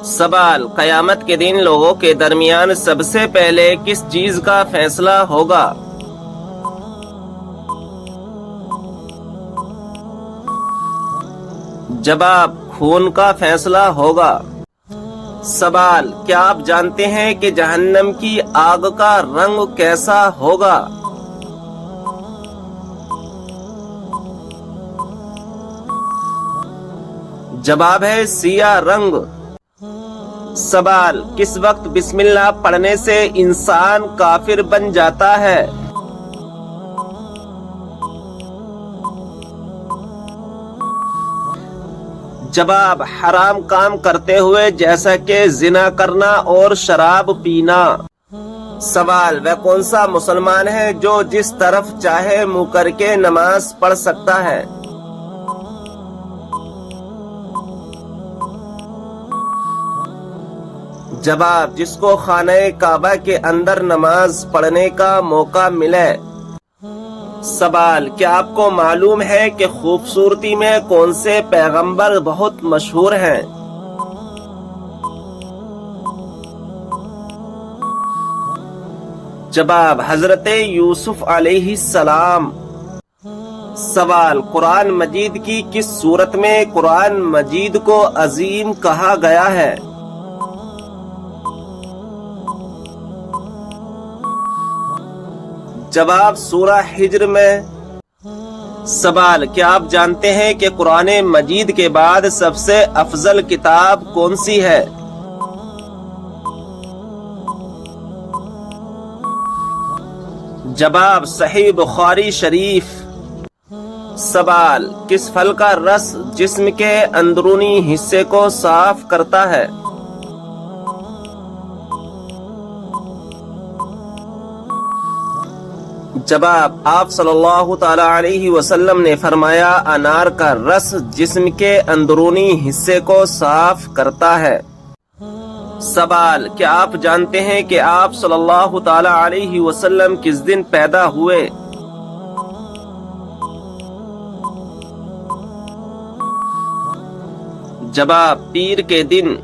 سوال: قیامت کے دن لوگوں کے درمیان سب سے پہلے کس چیز کا فیصلہ ہوگا؟ جواب: خون کا فیصلہ ہوگا۔ سوال: کیا آپ جانتے ہیں کہ جہنم کی آگ کا رنگ کیسا ہوگا؟ جواب ہے سیاہ رنگ۔ سوال: کس وقت بسم اللہ پڑھنے سے انسان کافر بن جاتا ہے؟ جواب: حرام کام کرتے ہوئے، جیسا کہ زنا کرنا اور شراب پینا۔ سوال: وہ کون سا مسلمان ہے جو جس طرف چاہے منہ کر کے نماز پڑھ سکتا ہے؟ جواب: جس کو خانہ کعبہ کے اندر نماز پڑھنے کا موقع ملے۔ سوال: کیا آپ کو معلوم ہے کہ خوبصورتی میں کون سے پیغمبر بہت مشہور ہیں؟ جواب: حضرت یوسف علیہ السلام۔ سوال: قرآن مجید کی کس صورت میں قرآن مجید کو عظیم کہا گیا ہے؟ جواب: سورہ حجر میں۔ سوال: کیا آپ جانتے ہیں کہ قرآن مجید کے بعد سب سے افضل کتاب کون سی ہے؟ جواب: صحیح بخاری شریف۔ سوال: کس پھل کا رس جسم کے اندرونی حصے کو صاف کرتا ہے؟ جواب: آپ صلی اللہ تعالی علیہ وسلم نے فرمایا، انار کا رس جسم کے اندرونی حصے کو صاف کرتا ہے۔ سوال: کیا آپ جانتے ہیں کہ آپ صلی اللہ تعالی علیہ وسلم کس دن پیدا ہوئے؟ جواب: پیر کے دن۔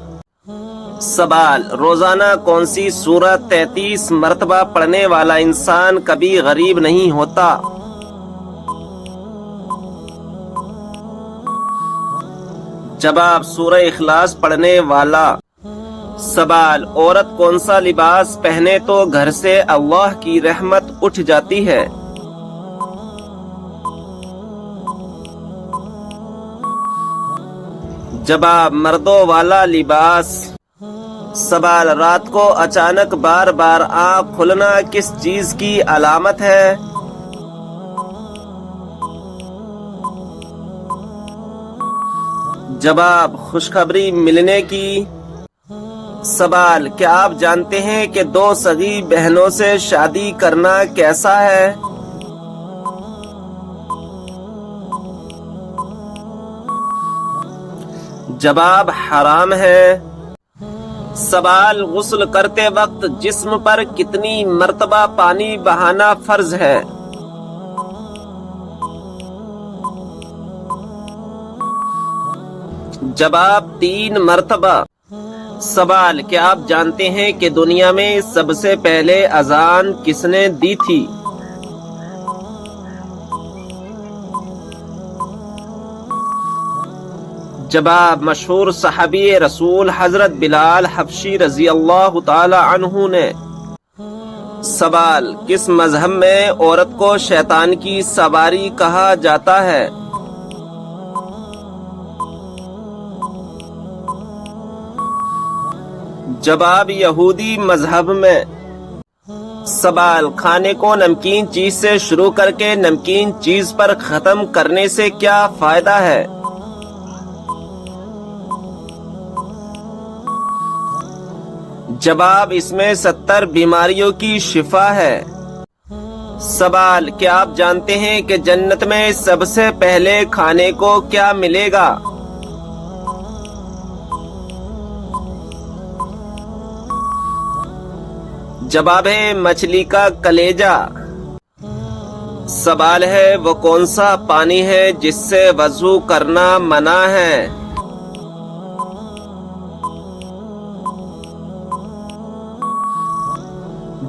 سوال: روزانہ کون سی سورت 33 مرتبہ پڑھنے والا انسان کبھی غریب نہیں ہوتا؟ جواب: سورہ اخلاص پڑھنے والا۔ سوال: عورت کون سا لباس پہنے تو گھر سے اللہ کی رحمت اٹھ جاتی ہے؟ جواب: مردوں والا لباس۔ سوال: رات کو اچانک بار بار آنکھ کھلنا کس چیز کی علامت ہے؟ جواب: خوشخبری ملنے کی۔ سوال: کیا آپ جانتے ہیں کہ 2 سگی بہنوں سے شادی کرنا کیسا ہے؟ جواب: حرام ہے۔ سوال: غسل کرتے وقت جسم پر کتنی مرتبہ پانی بہانا فرض ہے؟ جواب: 3 مرتبہ۔ سوال: کیا آپ جانتے ہیں کہ دنیا میں سب سے پہلے اذان کس نے دی تھی؟ جواب: مشہور صحابی رسول حضرت بلال حبشی رضی اللہ تعالی عنہ نے۔ سوال: کس مذہب میں عورت کو شیطان کی سواری کہا جاتا ہے؟ جواب: یہودی مذہب میں۔ سوال: کھانے کو نمکین چیز سے شروع کر کے نمکین چیز پر ختم کرنے سے کیا فائدہ ہے؟ جواب: اس میں 70 بیماریوں کی شفا ہے۔ سوال: کیا آپ جانتے ہیں کہ جنت میں سب سے پہلے کھانے کو کیا ملے گا؟ جواب ہے مچھلی کا کلیجہ۔ سوال ہے وہ کون سا پانی ہے جس سے وضو کرنا منع ہے؟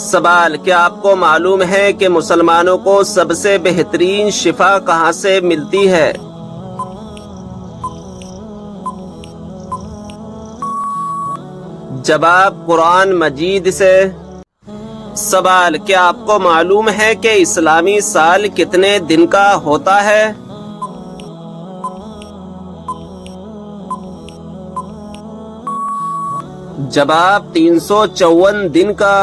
سوال، کیا آپ کو معلوم ہے کہ مسلمانوں کو سب سے بہترین شفا کہاں سے ملتی ہے؟ جواب، قرآن مجید سے۔ سوال، کیا آپ کو معلوم ہے کہ اسلامی سال کتنے دن کا ہوتا ہے؟ جواب، 354 دن کا۔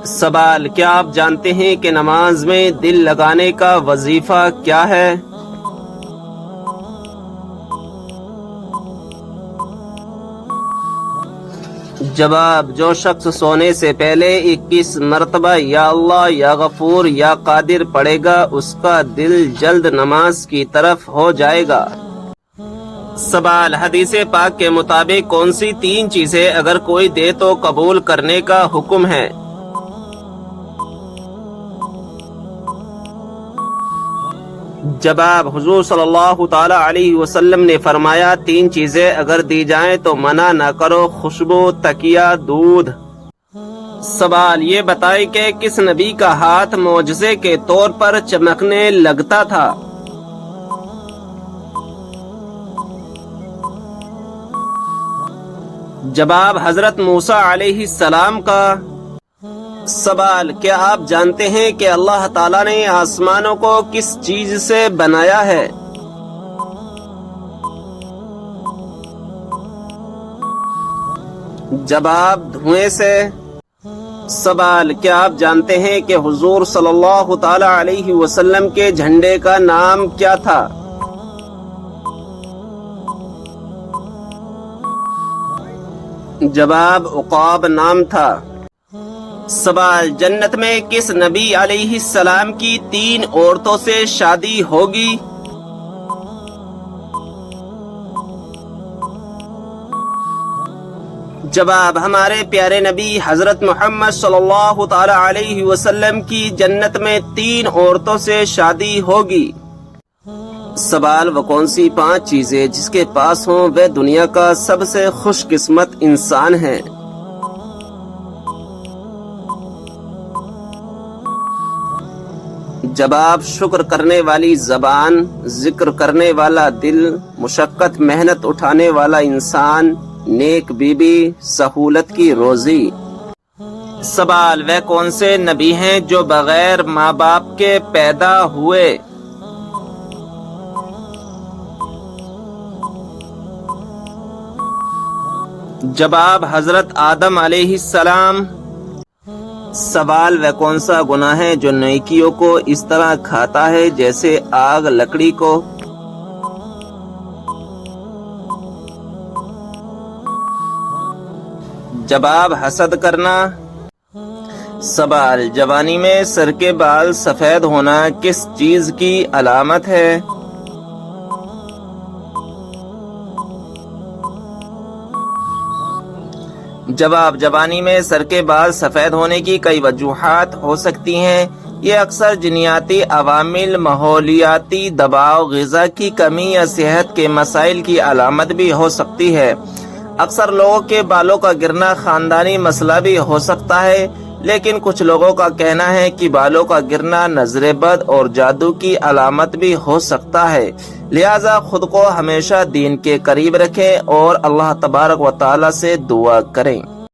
سوال، کیا آپ جانتے ہیں کہ نماز میں دل لگانے کا وظیفہ کیا ہے؟ جواب، جو شخص سونے سے پہلے 21 مرتبہ یا اللہ یا غفور یا قادر پڑھے گا اس کا دل جلد نماز کی طرف ہو جائے گا۔ سوال، حدیث پاک کے مطابق کون سی 3 چیزیں اگر کوئی دے تو قبول کرنے کا حکم ہے؟ جواب، حضور صلی اللہ تعالی علیہ وسلم نے فرمایا 3 چیزیں اگر دی جائیں تو منع نہ کرو، خوشبو، تکیہ، دودھ۔ سوال، یہ بتائیں کہ کس نبی کا ہاتھ معجزے کے طور پر چمکنے لگتا تھا؟ جواب، حضرت موسیٰ علیہ السلام کا۔ سوال، کیا آپ جانتے ہیں کہ اللہ تعالیٰ نے آسمانوں کو کس چیز سے بنایا ہے؟ جواب، دھوئیں سے۔ سوال، کیا آپ جانتے ہیں کہ حضور صلی اللہ تعالی علیہ وسلم کے جھنڈے کا نام کیا تھا؟ جواب، عقاب نام تھا۔ سوال، جنت میں کس نبی علیہ السلام کی 3 عورتوں سے شادی ہوگی؟ جواب، ہمارے پیارے نبی حضرت محمد صلی اللہ تعالی علیہ وسلم کی جنت میں 3 عورتوں سے شادی ہوگی۔ سوال، وہ کون سی 5 چیزیں جس کے پاس ہوں وہ دنیا کا سب سے خوش قسمت انسان ہے؟ جواب، شکر کرنے والی زبان، ذکر کرنے والا دل، مشقت محنت اٹھانے والا انسان، نیک بیوی، سہولت کی روزی۔ سوال، وہ کون سے نبی ہیں جو بغیر ماں باپ کے پیدا ہوئے؟ جواب، حضرت آدم علیہ السلام۔ سوال، وہ کون سا گناہ ہے جو نیکیوں کو اس طرح کھاتا ہے جیسے آگ لکڑی کو؟ جواب، حسد کرنا۔ سوال، جوانی میں سر کے بال سفید ہونا کس چیز کی علامت ہے؟ جواب، جوانی میں سر کے بال سفید ہونے کی کئی وجوہات ہو سکتی ہیں۔ یہ اکثر جینیاتی عوامل، ماحولیاتی دباؤ، غذا کی کمی یا صحت کے مسائل کی علامت بھی ہو سکتی ہے۔ اکثر لوگوں کے بالوں کا گرنا خاندانی مسئلہ بھی ہو سکتا ہے، لیکن کچھ لوگوں کا کہنا ہے کہ بالوں کا گرنا نظر بد اور جادو کی علامت بھی ہو سکتا ہے۔ لہذا خود کو ہمیشہ دین کے قریب رکھیں اور اللہ تبارک و تعالی سے دعا کریں۔